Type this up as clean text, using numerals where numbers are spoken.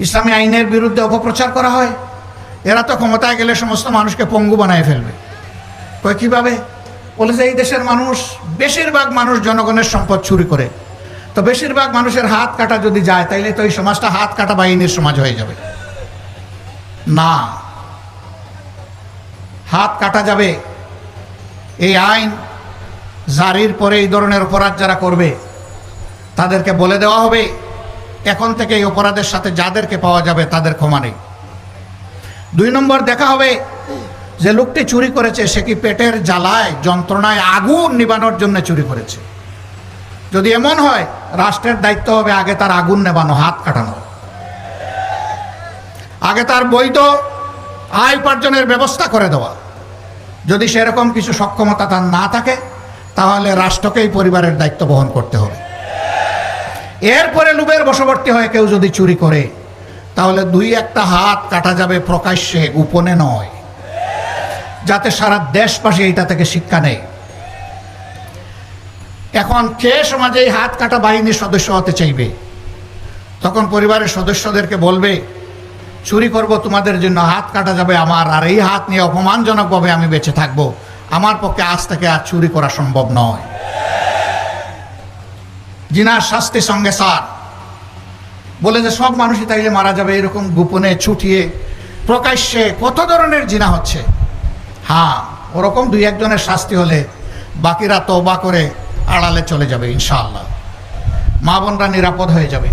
ইসলামী আইনের বিরুদ্ধে অপপ্রচার করা হয়। এরা তো ক্ষমতায় গেলে সমস্ত মানুষকে পঙ্গু বানায় ফেলবে। কয় কীভাবে? বলে যে এই দেশের মানুষ, বেশিরভাগ মানুষ জনগণের সম্পদ চুরি করে, তো বেশিরভাগ মানুষের হাত কাটা যদি যায় তাইলে তো এই সমাজটা হাত কাটা বাহিনীর সমাজ হয়ে যাবে। না, হাত কাটা যাবে। এই আইন জারির পরে এই ধরনের অপরাধ যারা করবে তাদেরকে বলে দেওয়া হবে এখন থেকে এই অপরাধের সাথে যাদেরকে পাওয়া যাবে তাদের ক্ষমা নেই। 2 নম্বর, দেখা হবে যে লোকটি চুরি করেছে সে কি পেটের জ্বালায় যন্ত্রণায় আগুন নিবানোর জন্য চুরি করেছে। যদি এমন হয়, রাষ্ট্রের দায়িত্ব হবে আগে তার আগুন নেবানো, হাত কাটানো, আগে তার বৈধ আয় উপার্জনের ব্যবস্থা করে দেওয়া। যদি সেরকম কিছু সক্ষমতা তার না থাকে তাহলে রাষ্ট্রকেই পরিবারের দায়িত্ব বহন করতে হবে। এরপরে লোভের বশবর্তী হয়ে কেউ যদি চুরি করে তাহলে 2-1টা হাত কাটা যাবে প্রকাশ্যে, গোপনে নয়, যাতে সারা দেশবাসী এইটা থেকে শিক্ষা নেয়। এখন কে সমাজে এই হাত কাটা বাহিনীর সদস্য হতে চাইবে? তখন পরিবারের সদস্যদেরকে বলবে চুরি করব তোমাদের জন্য, হাত কাটা যাবে আমার, আর এই হাত নিয়ে অপমানজনকভাবে আমি বেঁচে থাকবো। আমার পক্ষে আজ থেকে আর চুরি করা সম্ভব নয়। জিনার শাস্তি সঙ্গে সার। বলে যে সব মানুষই তাইলে মারা যাবে, এরকম গোপনে ছুটিয়ে প্রকাশ্যে কত ধরনের জিনা হচ্ছে। হ্যাঁ, ওরকম 2-1 জনের শাস্তি হলে বাকিরা তওবা করে আড়ালে চলে যাবে ইনশাআল্লাহ। মা বোনরা নিরাপদ হয়ে যাবে।